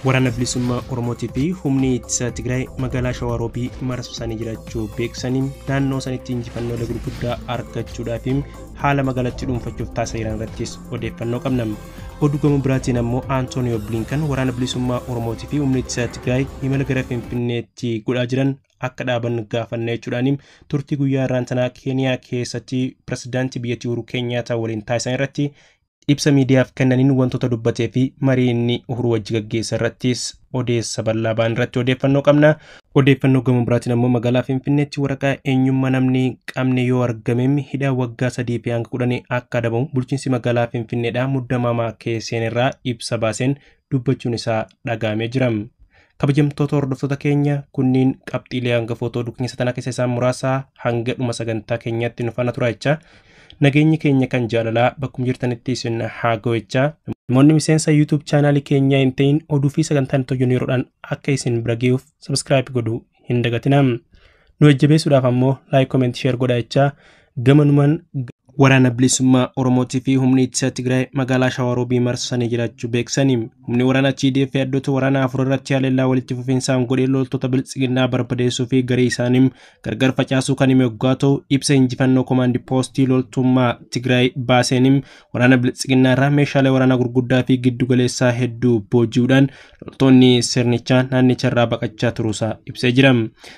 Waraana bilisummaa Oromootii fi humni ittisa Tigraay magaalaa Shawaroobii marsanii jiraachuu beeksaniin naannoo sanitti injifannoo gurguddaa argachuudhaaf haala magaalatti dhuunfachuuf taasisan irrattis odeeffannoo qabna. Oduu gama biraatiin ammoo Antonio Blinken waraana bilisummaa Oromootii fi humni ittisa Tigraay imala gara Finfinneetti godhaa jiran akka dhaaban gaafanne jechuudhaan turtii guyyaa irraantanaa Keeniyaa keessatti pirezidaantii biyyattii Uhuru Kenyaattaa waliin taasisan irratti ibsa miidiyaaf kennaniin wantoota dubbatee fi marii inni Uhuru wajji gaggeessa irrattis odeessa bal'aa ba'an irratti odeeffannoo qabna. Odeeffannoo gama biraatiin ammoo magaalaa Finfinneetti waraqaa eenyummaa namni qabne yoo argame hidhaa waggaa 3 fi hanga 10 akka adabamu bulchiinsi magaalaa Finfinneedhaa muddamamaa keesseen irraa ibsa baaseen dubbachuun isaa dhagahamee jira. Kabajamtoota hordoftoota keenya kunniin qabxiilee hangafoota oduu keenya satanaa keessa isaan muraasa hanga dhuma sagantaa keenyaatti nu faana tura jecha. Nageenyi keenya kan jaalalaa bakkum jirtanitti isin haa ga'u. Namoonni miseensa YouTube chaanaalii keenya hin ta'in oduu fi sagantaan tojoon yeroodhaan akka isin bira ga'uuf subscribe godhuu hin dagatinaa. Nu jajjabeessuudhaaf ammoo like, comment, share godhaa jecha gamanumaan waraana bilisummaa Oromootii fi humni ittisa Tigraay magaalaa Shawaroobii marsanii jiraachuu beeksanii. Humni waraana CDF yaaddoota waraana afur irratti haleellaa walitti fufiinsaan godhee loltoota biltsiginnaa barbadeessuu fi garii isaanii gargar facaasuu kan hime yoggaa ta'u ibsa injifannoo komaandii poostii loltummaa Tigraay baaseenim waraana biltsiginnaa irraa meeshaalee waraanaa gurguddaa fi giddu galeessaa hedduu booji'uudhaan loltoonni sirnichaa naannicha irraa baqachaa turuusaa ibsee jira.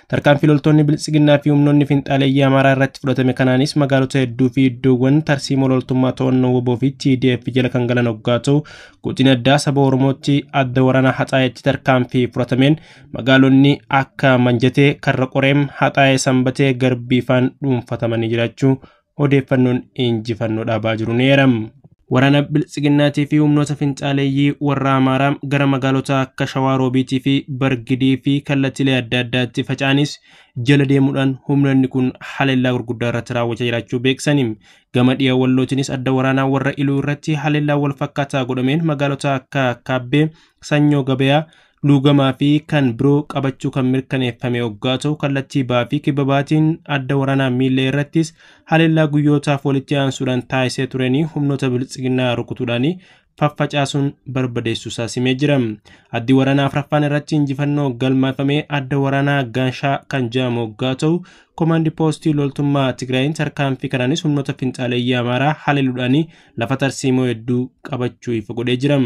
Tarkaanfii loltoonni biltsiginnaa fi humnoonni finxaaleeyyii Amaaraa irratti fudhatame kanaanis magaalota hedduu fi iddoowwan tarsiimoo loltummaa to'annoo woboo fi TDF jala kan galan yoggaa ta'u godina addaa saba Oromootti adda waraana Haxaayetti tarkaanfii fudhatameen magaalonni akka Manjatee, Karra Qoreem, Haxaayee, Sanbatee, Garbiifaan dhuunfatamanii jiraachuu odeeffannoon injifannoo dhaabaa jiru ni eerama. Waraana biltsiginnaatii fi humnoota finxaaleeyyii warra Amaaraa gara magaalota akka Shawaroobiitii fi Bargidii fi kallattiilee adda addaatti facaanis jala deemuudhaan humnoonni kun haleellaa gurguddaa irratti raawwachaa jiraachuu beeksanii. Gama dhiyaa wallootinis adda waraanaa warra Iluu irratti haleellaa wal fakkaataa godhameen magaalota akka Kaabbee, Sanyoo Gabayaa, Luugamaa fi kan biroo qabachuu kan mirkaneeffame yoggaa ta'u kallattii ba'aa fi kibba baatiin adda waraanaa miillee irrattis haleellaa guyyootaaf walitti aansuudhaan taasisee turanii humnoota biltsiginnaa rukutuudhaan faffacaasuun barbadeessuusaa simee jira. Addi waraanaa afraffaan irratti injifannoo galmaafamee adda waraanaa Gaanshaa kan jedhamu yoggaa ta'u komaandii poostii loltummaa Tigraayin tarkaanfii kanaanis humnoota finxaaleeyyii Amaaraa haleeluudhaan lafa tarsiimoo hedduu qabachuu ifa godhee jira.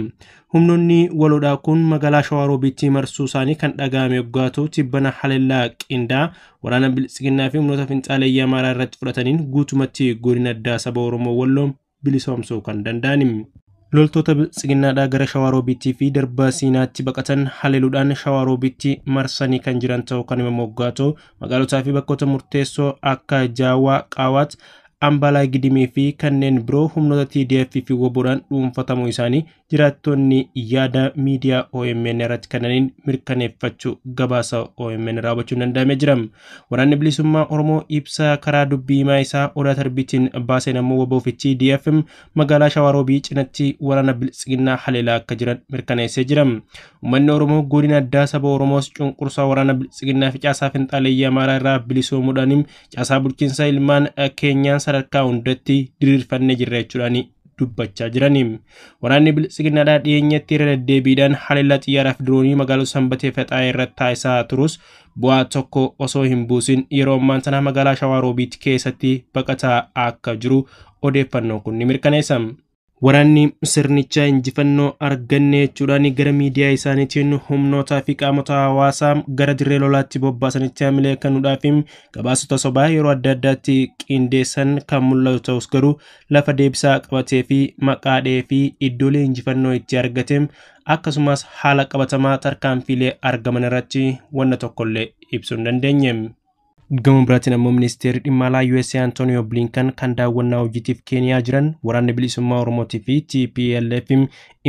Humnoonni waloodhaa kun magaalaa Shawaroobiitti marsuu isaanii kan dhaga'ame yoggaa ta'u tibbana haleellaa qindaa waraana biltsiginnaa fi humnoota finxaaleeyyii Amaaraa irratti fudhataniin guutumatti godina addaa saba Oromoo Walloo bilisoomsuu kan danda'ani. Loltoota biltsiginnaadhaa gara Shawaroobiitti fi darbaa Siinaatti baqatan haleeluudhaan Shawaroobiitti marsanii kan jiran ta'uu kan himamu yoggaa ta'u magaalotaa fi bakkoota murteessoo akka Jaawaa, Qaawaat, Ambalaa Gidimii fi kanneen biroo humnoota TDF fi woboodhaan dhuunfatamuu isaanii jiraattonni yaada miidiyaa OMN irratti kennaniin mirkaneeffachuu gabaasa OMN raawwachuun danda'amee jira. Waraanni bilisummaa Oromoo ibsa karaa dubbii himaa isaa Odaa Tarbiitiin baaseen ammoo woboo fi TDF magaalaa Shawaroobii cinatti waraana biltsiginnaa haleelaa akka jiran mirkaneessee jira. Uummanni Oromoo godina addaa saba Oromoos cunqursaa waraana biltsiginnaa fi caasaa finxaaleeyyii Amaaraa irraa bilisoomuudhaan caasaa bulchiinsa ilmaan keenyaan sadarkaa hundatti diriirfannee jirra jechuudhaan dubbachaa jiranii. Waraanni biltsiginnaadhaa dhiyeenyatti irra deddeebiidhaan haleellaa xiyyaaraa fi diroonii magaalota Sanbatee fi Haxaayee irratti taasisaa turus bu'aa tokko osoo hin buusin yeroo ammaan sana magaalaa Shawaroobiitti keessatti baqataa akka jiru odeeffannoo kun ni mirkaneessa. Waraanni sirnichaa injifannoo arganne jechuudhaan gara miidiyaa isaaniitiin humnootaa fi qaamota hawaasaa gara dirree lolaatti bobbaasanitti hamilee kennuudhaaf gabaasota sobaa yeroo adda addaatti qindeessan kan mul'atu ta'us garuu lafa deebisaa qabatee fi maqaadhee fi iddoolee injifannoo itti argate akkasumas haala qabatamaa tarkaanfiilee argaman irratti wanna tokkollee ibsuu hin dandeenye. Gama biraatiin ammoo ministeerri dhimma alaa USA Antonio Blinken kan daawwannaa hojiitiif Keeniyaa jiran waraanni bilisummaa Oromootii fi TPLF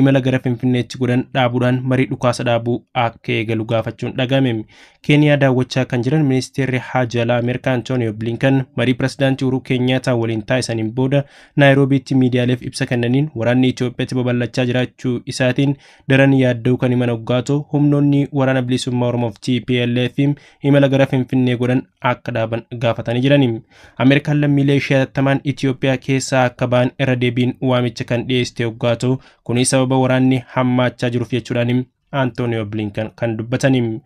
imala gara Finfinneetti godhan dhaabuudhaan marii dhukaasa dhaabuu akka eegalu gaafachuun dhagahame. Keeniyaa daawwachaa kan jiran ministeerri haajaa alaa Ameerikaa Antonio Blinken marii pirezidaantii Uhuru Kenyaattaa waliin taasisaniin booda Naayiroobiitti miidiyaaleef ibsa kennaniin waraanni Itoophiyaatti babal'achaa jiraachuu isaatiin daran yaadda'uu kan himan yoggaa ta'u humnoonni waraana bilisummaa Oromoof TPLF imala gara Finfinnee godhan akka dhaaban gaafatanii jiranii. Ameerikaan lammiilee ishee hatattamaan Itoophiyaa keessaa akka ba'an irra deebiin waamicha kan dhiyeessite yoggaa ta'u kunis sababa waraanni hammaachaa jiruuf jechuudhaan Antonio Blinken kan dubbatan.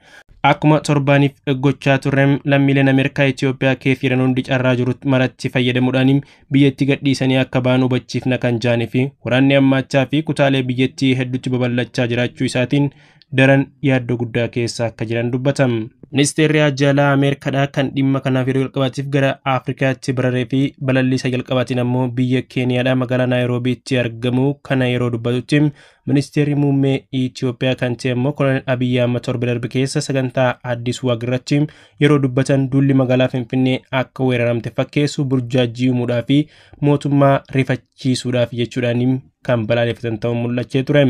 Akkuma torbaaniif gochaa turrem lammiileen Ameerikaa Itoophiyaa keefiran hundi carraa jirutti maratti fayyadamuudhaan biyyatti gadhiisanii akka ba'an hubachiifna kan jaanii fi waraanni ammaachaa fi kutaalee biyyattii hedduutti babal'achaa jiraachuu isaatiin daran yaaddoo guddaa keessa akka jiran dubbatam. Ministeerri Haajaa Ameerikaadhaa kan dhimma kanaaf yeroo jalqabaatiif gara Afrikaatti bararee fi balallisa jalqabaatiin ammoo biyya Keeniyaadhaa magaalaa Naayiroobiitti argamu kana yeroo dubbatutti ministeerri muummee Itoophiyaa kan ta'e immoo Koloneel Abiyyi Ahmad torba darbe keessa sagantaa Addis Waaqirratti yeroo dubbatan duulli magaalaa Finfinnee akka weeraramte fakkeessu burjaajii uumuudhaa fi mootummaa rifachiisuudhaaf jechuudhaan kan balaaleffatan ta'uun mul'achee ture.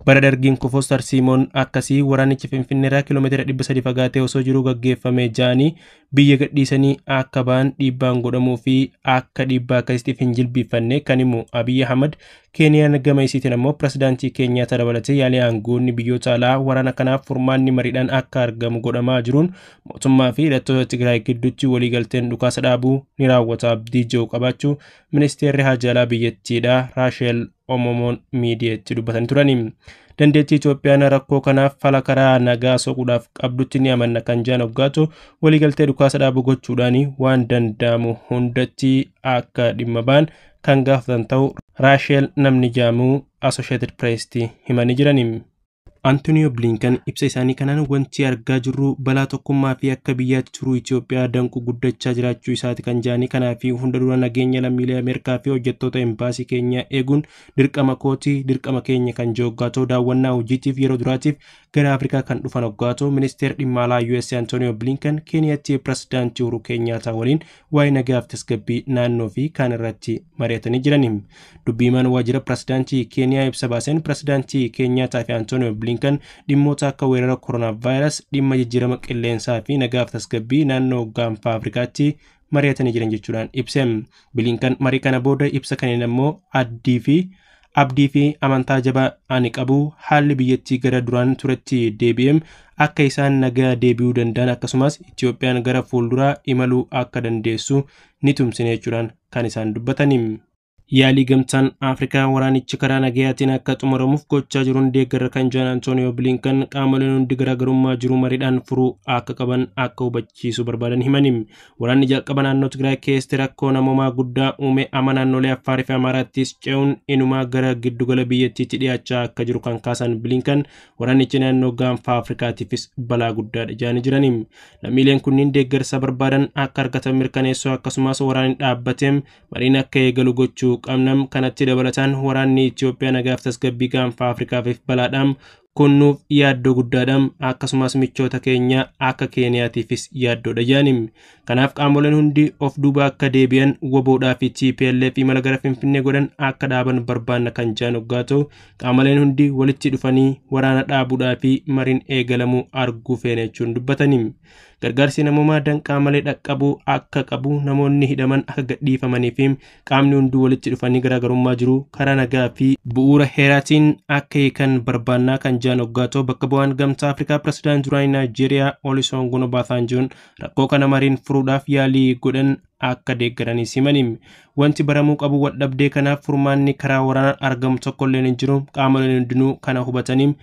Bara dargiin kufos tarsiimoon akkasii waraanichi Finfinneerraa kiiloomeetira 300 fagaatee osoo jiruu gaggeeffamee jaanii biyya gadhiisanii akka ba'an dhiibbaan godhamuu fi akka dhiibbaa akkasiitiif hin jilbiiffanne kan himu Abiyyi Ahmad Keeniyaan gama isiitiin ammoo pirezidaantii Keenyaatti dabalatee yaalii aangoonni biyyoota alaa waraana kanaaf furmaanni mariidhaan akka argamu godhamaa jiruun mootummaa fi hidhattoota Tigraay gidduutti waliigalteen dhukaasa dhaabuu ni raawwata abdii jiru qabaachuu ministeerri Haajaa biyyattiidhaa Raasheel Omomoon miidiyaatti dubbatanii turani. Dandeettii Itoophiyaan rakkoo kanaaf fala karaa nagaa soquudhaaf qabdutti ni amanna kan jaan hoggaatu waliigaltee dhukaasa dhaabuu gochuudhaan waan danda'amu hundatti akka dhimma ba'an kan gaafatan ta'u Raasheel namni jaamuu Associated Press'tti himanii jirani. Antonio Blinken ibsa isaanii kanaan wanti argaa jirru balaa tokkummaa fi akka biyyaatti turuu Itoophiyaa danquu guddachaa jiraachuu isaati kan jaanii kanaa fi hunda dura nageenya lammiilee Ameerikaa fi hojjettoota embaasii keenya eeguun dirqama kooti dirqama keenya kan joggaatoo daawwannaa hojiitiif yeroo duraatiif gara Afrikaa kan dhufan hoggaatoo ministeer dhimma alaa US Antonio Blinken Keeniyaatti pirezidaantii Uhuru Keenyaataa waliin waa'ee nagaaf tasgabbii naannoo fi kaan irratti mari'atanii jiran. Dubbiimaan waajjira pirezidaantii Keeniyaa ibsa baaseen pirezidaantii Keenyaataa fi Antonio Blinken dhimmoota akka weerara kooronaavaayirasii dhimma jijjiirama qilleensaa fi nagaaf tasgabbii naannoo gaanfa Afrikaatti mari'atanii jiran jechuudhaan ibse. Blinken marii kana booda ibsa kanneen ammoo abdii fi amantaa jabaa ani qabu haalli biyyattii gara duraan turetti deebi'eem akka isaan nagaa deebi'uu danda'an akkasumas Itoophiyaan gara fuulduraa imaluu akka dandeessu ni tumsine jechuudhaan kan isaan dubbatanii. Yaalii gamtaan Afrikaa waraanichi karaa nagayaatiin akka xumuramuuf gochaa jiruun deeggarra kan jiran Antonio Blinken qaamoleen hundi garaagarummaa jiru mariidhaan furuu akka qaban akka hubachiisu barbaadan himanii. Waraanni jalqaba naannoo Tigraay keessatti rakkoo namoomaa guddaa uume amma naannolee Affaarii fi Amaaraattis ce'uun inumaa gara giddugala biyyattiitti dhiyaachaa akka jiru kan kaasan Blinken waraanichi naannoo gaanfa Afrikaatiifis balaa guddaadha jedhanii jiranii. Lammiileen kunniin deeggarsa barbaadan akka argatan mirkaneessuu akkasumas waraanni dhaabbateem mariin akka eegalu gochuu qabnam kanatti dabalataan waraanni Itoophiyaa nagaaf tasgabbii gaanfa Afrikaaf balaadhaam kunnuuf yaaddoo guddaadhaam akkasumas michoota keenya akka Keeniyaatiifis yaaddoodha jedhanii. Kanaaf qaamoleen hundi of duuba akka deebi'an woboodhaa fi TPLF imala gara Finfinnee godhan akka dhaaban barbaanna kan jedhan hoggaa ta'u qaamoleen hundi walitti dhufanii waraana dhaabuudhaa fi mariin eegalamuu arguu feene jechuun dubbatanii. Gargaarsi namoomaa danqaa malee dhaqqabuu akka qabu namoonni hidhaman akka gadhiifamanii fi qaamni hundi walitti dhufanii garaagarummaa jiru karaa nagaa fi bu'uura heeraatiin akka hiikan barbaannaa kan jedhan hoggaa ta'u bakka bu'aan gamtaa Afrikaa pirezidaantii duraanii Naayijeeriyaa Olusegun Obasanjoon rakkoo kana mariin furuudhaaf yaalii godhan akka deeggaranii simanii. Wanti baramuu qabu waldhabdee kanaaf furmaanni karaa waraanaan argamu tokkolleen hin jiru qaamoleen hundinuu kana hubatanii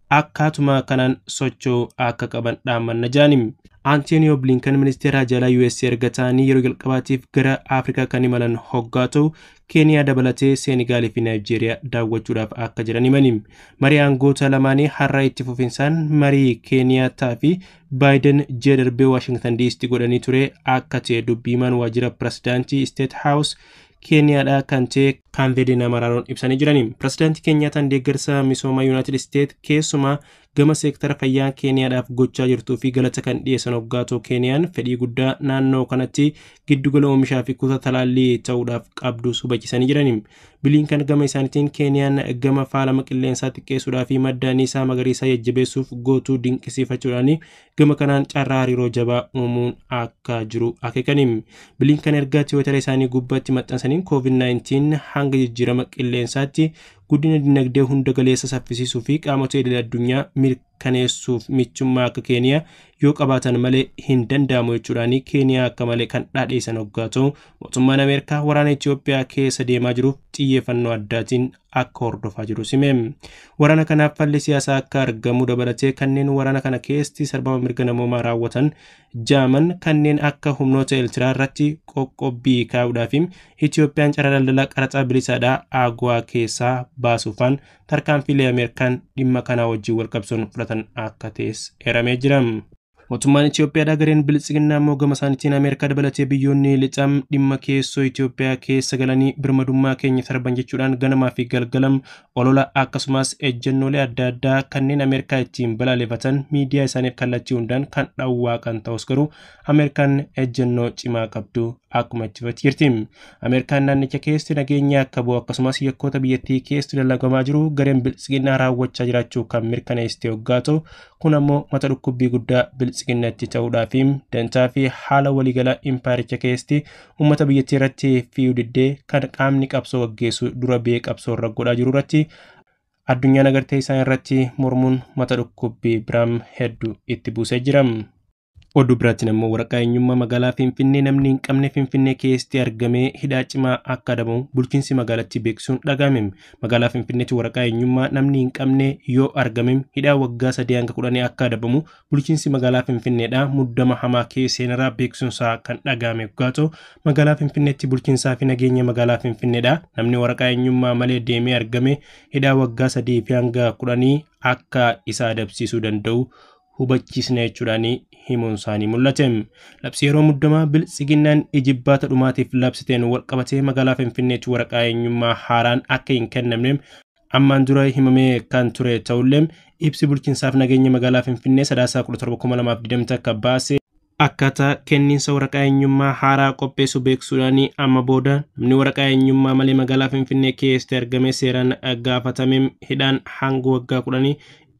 akkaatuma kanaan socho'uu akka qaban dhaammanna jedhanii. Antonio Blinken ministeera Haajaa US erga ta'anii yeroo jalqabaatiif gara Afrikaa kan imalan hoggaa ta'u Keeniyaa dabalatee Seenigaalii fi Naayijeeriyaa daawwachuudhaaf akka jiran himanii. Marii aangoota lamaanii har'a itti fufinsaan marii Keeniyaataa fi Baayiden ji'a darbee Waashingtan DC'tti godhanii ture akka ta'e dubbiimaan waajjira pirezidaantii State House Keeniyaadhaa kan ta'e Kanvedin Amararoon ibsanii jiranii. Pirezidaantii Keeniyaataan deeggarsa misooma United States keessumaa gama seektara fayyaa Keeniyaadhaaf gochaa jirtuu fi galata kan dhiyeessan hoggaa ta'u Keeniyaan fedhii guddaa naannoo kanatti giddugala oomishaa fi kuusaa talaallii ta'uudhaaf qabdus hubachiisanii jiranii. Blinken gama isaaniitiin Keeniyaan gama faalama qilleensaa xiqqeessuudhaa fi madda anniisaa magariisaa jajjabeessuuf gootuu dinqisiifachuudhaan gama kanaan carraa hariiroo jabaa uumuun akka jiru akeekanii. Blinken ergaa Tiwiitara isaanii gubbaatti maxxansaniin COVID-19 hanga jijjiirama qilleensaatti guddina dinagdee hunda galeessa saffisiisuu fi qaamota idil addunyaa mirkaneessuuf michummaa akka Keeniyaa yoo qabaatan malee hin danda'amu jechuudhaan Keeniyaa akka malee kan dhaadheessan hoggaa ta'u mootummaan Ameerikaa waraana Itoophiyaa keessa deemaa jiruuf xiyyeeffannoo addaatiin akka hordofaa jiru simee. Waraana kanaaf falli siyaasaa akka argamu dabalatee kanneen waraana kana keessatti sarbama mirga namoomaa raawwatan jaaman kanneen akka humnoota Eertiraa irratti qoqqobbii kaa'uudhaaf Itoophiyaan carraa daldalaa qaraxa bilisaadhaa AGOA keessaa baasuufaan tarkaanfiilee Ameerikaan dhimma kanaa wajjin wal qabsuun fudhatan akka ta'es eeramee jira. Mootummaan Itoophiyaa gareen bilisiginaa immoo gama isaaniitiin Ameerikaa dabalatee biyyoonni lixam dhimma keessoo Itoophiyaa keessa galanii birmadummaa keenya sarban jechuudhaan ganamaa fi galgalam olola akkasumas ejjennoolee adda addaa kanneen Ameerikaa ittiin balaaleffatan miidiyaa isaaniif kallattii hundaan kan dhawwaaqan ta'us garuu Ameerikaan ejjennoo cimaa qabdu akkuma itti jirti. Ameerikaan naannicha keessatti nageenya akka bu'u akkasumas yakkoota biyyattii keessatti dalagamaa jiru gareen bilisiginaa raawwachaa jiraachuu kan mirkaneessite hoggaa ta'u kun ammoo mata dhukkubbii guddaa bilisiginatti ta'uudhaaf dantaa fi haala waliigalaa impaayericha keessatti uummata biyyattii irratti fi'uu diddee kan qaamni qabsoo gaggeessu dura bee qabsoo irra godhaa jiru irratti addunyaan agartee isaan irratti mormuun mata dhukkubbii biraan hedduu itti buusee jira. Oduu biraatiin immoo waraqaa eenyummaa magaalaa Finfinnee namni hin qabne Finfinnee keessatti argamee hidhaa cimaa akka adabamu bulchiinsi magaalattii beeksisuun dhagahame. Magaalaa Finfinneetti waraqaa eenyummaa namni hin qabne yoo argame hidhaa waggaa 3 hanga 10 akka adabamu bulchiinsi magaalaa Finfinneedhaa muddama hamaa keesseenirraa beeksisuunsaa kan dhagahame yoo ta'u magaalaa Finfinneetti bulchiinsaa fi nageenya magaalaa Finfinneedhaa namni waraqaa eenyummaa malee deemee argame hidhaa waggaa 3 hanga 10 akka isa adabsiisuu danda'u hubachiisna jechuudhaan himuun isaanii mul'ate. Labsi yeroo muddamaa bilisiginnaan ijibbaata dhumaatiif labsiteen walqabatee magaalaa Finfinneetti waraqaa eenyummaa haaraan akka hin kennamne ammaan dura himamee kan ture ta'ullee ibsi bulchiinsaaf nageenya magaalaa Finfinnee 17/2020 akka baase akkaataa kenniinsa waraqaa eenyummaa haaraa qopheessu beeksisuudhaan amma booda namni waraqaa eenyummaa malee magaalaa Finfinnee keessatti argame seeraan gaafatame hidhaan hanga waggaa 10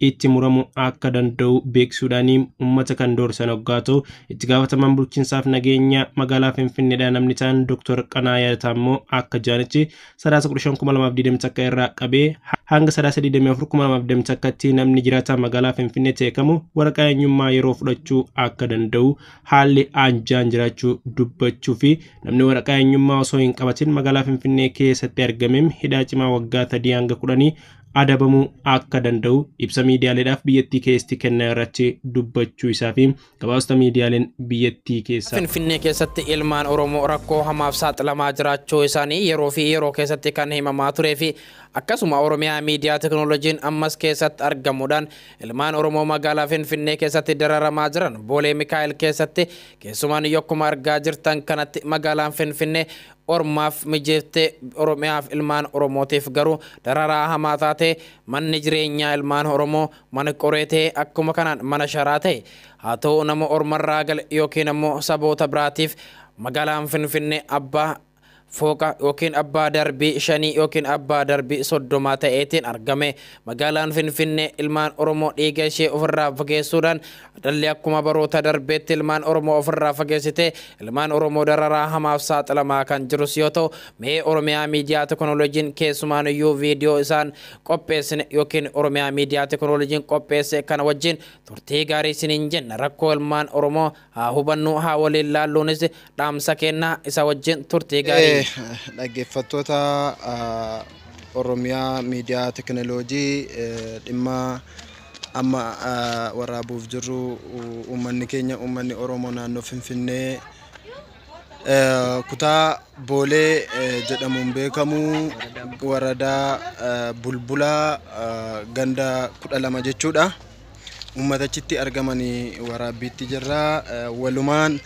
itti muramu akka danda'u beeksisuudhaan uummata kan doorsan hoggaa ta'u itti gaafatamaan bulchiinsaaf nageenya magaalaa Finfinneedhaa namni ta'an Dr. Qanaayaa Taammoo akka jaanichi 17/2020 akka irraa qabee hanga 17/24/2020 akkatti namni jiraataa magaalaa Finfinnee teekamu waraqaa eenyummaa yeroo fudhachuu akka danda'u haalli aanjaan jiraachuu dubbachuu fi namni waraqaa eenyummaa osoo hin qabatin magaalaa Finfinnee keessatti argame hidhaa cimaa waggaa 3 hanga 10 adabamu akka danda'u ibsa miidiyaaleedhaaf biyyattii keessatti kenna irratti dubbachuu isaa fi gabaasa miidiyaaleen biyyattii keessa Finfinnee keessatti ilmaan Oromoo rakkoo hamaaf saaxilamaa jiraachuu isaanii yeroo keessatti kan himamaa turee fi akkasuma Oromiyaa miidiyaa teknooloojiin ammas keessatti argamuudhaan ilmaan Oromoo magaalaa Finfinnee keessatti dararamaa jiran Boolee Mikaa'el keessatti keessumaan yokkuma argaa jirtan kanatti magaalaan Finfinnee Ormaaf mijeeftee Oromiyaaf ilmaan Oromootiif garuu dararaa hamaa taate manni jireenyaa ilmaan Oromoo mana qoreetee akkuma kanaan mana sharaa ta'e haa ta'u nama ormarraa gale yookiin ammoo saboota biraatiif magaalaan Finfinnee abbaa fooqa yookiin abbaa darbii 5 yookiin abbaa darbii 30 ta'eetiin argame. Magaalaan Finfinnee ilmaan Oromoo dhiiga ishee ofirraa fageessuudhaan dhalli akkuma baroota darbeetti ilmaan Oromoo ofirraa fageessite ilmaan Oromoo dararaa hamaaf saaxilamaa kan jirus yoo ta'u mee Oromiyaa miidiyaa teknooloojiin keessumaan iyyuu viidiyoo isaan qopheessine yookiin Oromiyaa miidiyaa teknooloojiin qopheesse kana wajjin turtii gaarii isiniin jenna rakkoo ilmaan Oromoo haa hubannu haa waliin laalluunis dhaamsa kennaa isa wajjin turtii gaarii. Dhaggeeffattoota Oromiyaa miidiyaa teknooloojii dhimma amma waraabuuf jirru uummanni keenya uummanni Oromoo naannoo Finfinnee kutaa Boolee jedhamuun beekamu waradaa Bulbulaa ganda 12 jechuudha. Uummatachitti argamanii waraabbiitti jirra walumaan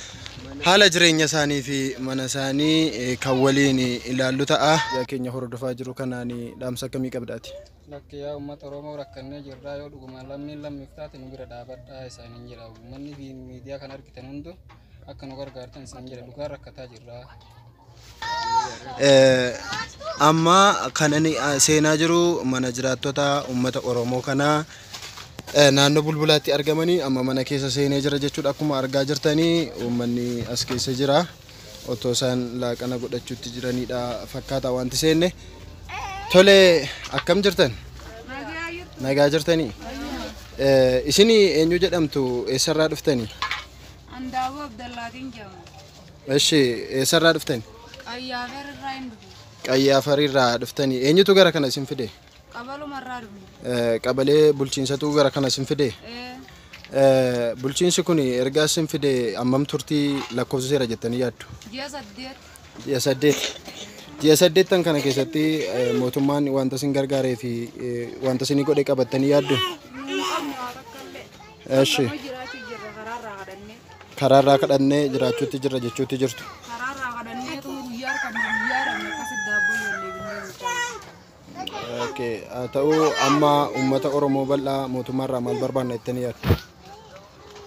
haala jireenya isaanii fi mana isaanii kan waliin ilaallu ta'a. Keenya hordofaa jiru kanaan dhaamsa akkamii qabdaati? Bakki yaa uummata Oromoo rakkannee jirra yoo dhugumaan lammiin lammiiftaate nu bira dhaabadhaa isaaniin jira. Uummanni fi miidiyaa kan argitan hundu akka nu gargaartan isaan jira dhugaan rakkataa jirra. Amma kanan seenaa jiru mana jiraattota uummata Oromoo kanaa naannoo Bulbulaatti argamanii amma mana keessa seenee jira jechuudha. Akkuma argaa jirtanii uummanni as keessa jira otoo isaan laaqana godhachuutti jiranidha fakkaata wanti seenne. Tole akkam jirtan? Nagaa jirtanii? Isini eenyu jedhamtu eessarraa dhuftanii? Andaaboo Abdallaatiin jedhama. Eshi eessarraa dhuftanii? Qayyaafarrirraa hin dhufu. Qayyaafarirraa dhuftanii. Eenyutu gara kana isin fide? Qabalumarraa dhufu. Qabalee bulchiinsatu gara kana isin fide? Bulchiinsi kun ergaa isin fide ammam turtii lakkoofsiseera jettanii yaaddu? Ji'a 8. Ji'a 8. Ji'a 8 kana keessatti mootummaan wanta isin gargaaree fi wanta isin godhe qabattanii yaaddu? Eshi. Karaarraa kadhannee jiraachuutti jirra jechuutti jirtu. Karaarraa kadhannee guyyaa dhabne akkasitti daabboo ijoollee binnee Okay, ta'uu amma uummata Oromoo bal'aa mootummaarraa maal barbaanna jettanii yaaddu?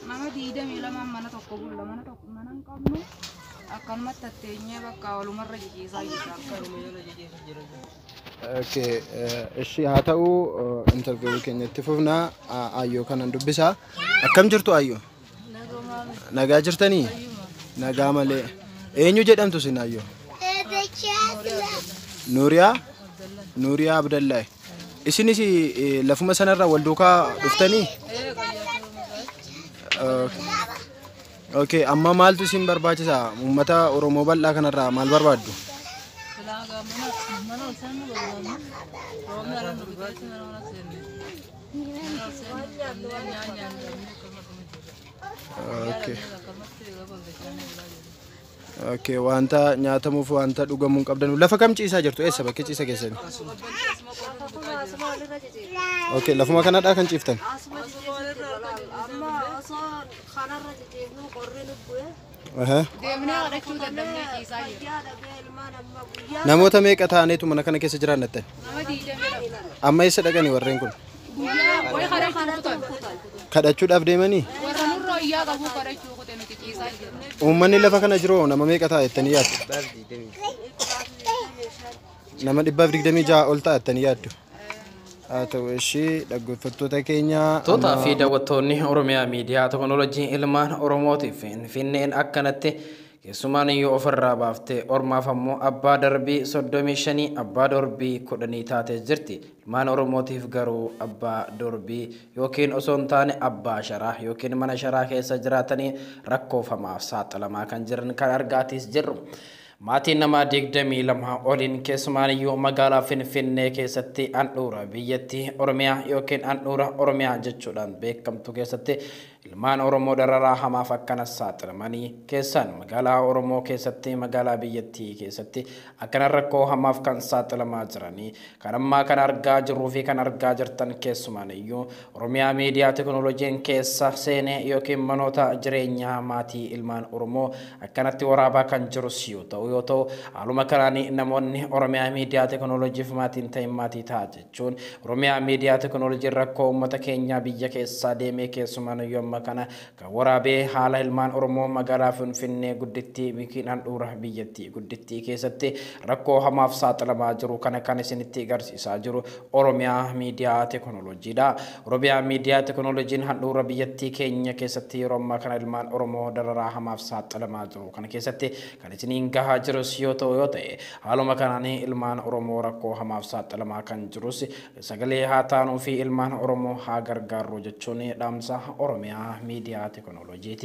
nama 22 mana tokko bulla mana tokko mana hin qabnu akkanumatti atteenyee bakka walumarra jijjiisaa jirra. Okay, eshi haa ta'uu interviiyuu keenyatti fufnaa ayyoo kanan dubbisaa. Akkam jirtu ayyoo? Nagaa jirtanii? Nagaa malee. Eenyu jedhamtu sin ayyoo? Nuuriyaa? Nuuriyaa Abdallahi. Isinis lafuma sanarraa wal duukaa dhuftanii? Okay, amma maaltu isin barbaachisa? Uummata Oromoo bal'aa kanarraa maal barbaaddu? Okay. Okay, wanta nyaatamuuf wanta dhugamuun qabdan. Lafa kam ciisaa jirtu? Eessa bakki ciisa keessanii? Okay, lafuma kanadhaa kan ciiftan? Namoota meeqa ta'aniitu mana kana keessa jiraannattan? Amma eessa dhaqanii warreen kun? Kadhachuudhaaf deemanii? Uummanni lafa kana jiru nama meeqa ta'a jettanii yaaddu? Nama 126 ol ta'a jettanii yaaddu? Haa ta'u ishii dhaggeeffattoota keenya. Tootaa fi daawwattoonni Oromiyaa miidiyaa teknoolojii ilmaan Oromootiif Finfinneen akkanatti keessumaan iyyuu ofirraa baaftee ormaaf ammoo abbaa darbii 35 abbaa darbii 10 taatee jirti. Ilmaan Oromootiif garuu abbaa darbii yookiin osoo hin taane abbaa sharaa yookiin mana sharaa keessa jiraatanii rakkoofaaf saaxilamaa kan jiran kan argaatis jirru. Maatiin nama 22 oliin keessumaan iyyuu magaalaa Finfinnee keessatti handhuura biyyattii Oromiyaa yookiin handhuura Oromiyaa jechuudhaan beekamtu keessatti ilmaan Oromoo dararaa hamaaf akkana saaxilamanii keessan magaalaa Oromoo keessatti magaalaa biyyattii keessatti akkana rakkoo hamaaf kan saaxilamaa jiranii kan ammaa kan argaa jirruu fi kan argaa jirtan keessumaan iyyuu Oromiyaa miidiyaa teknooloojiin keessa seenee yookiin manoota jireenyaa maatii ilmaan Oromoo akkanatti waraabaa kan jirus yoo ta'u haaluma kanaan namoonni Oromiyaa miidiyaa teknooloojiif maatiin ta'in maatii ta'a jechuun Oromiyaa miidiyaa teknooloojiin rakkoo uummata keenyaa biyya keessaa deemee keessumaan iyyuu kana kan waraabee haala ilmaan Oromoo magaalaa Finfinnee guddittii bikin handhuura biyyattii guddittii keessatti rakkoo hamaaf saaxilamaa jiru kana kan isinitti agarsiisaa jiru Oromiyaa miidiyaa teknooloojiidha. Oromiyaa miidiyaa teknooloojiin handhuura biyyattii keenya keessatti yeroo ammaa kana ilmaan Oromoo dararaa hamaaf saaxilamaa jiru kana keessatti kan isiniin gahaa jirus yoo ta'e haaluma kanaan ilmaan Oromoo rakkoo hamaaf saaxilamaa kan jirus sagalee haa taanuu fi ilmaan Oromoo haa gargaarru jechuun dhaamsa Oromiyaa media technology.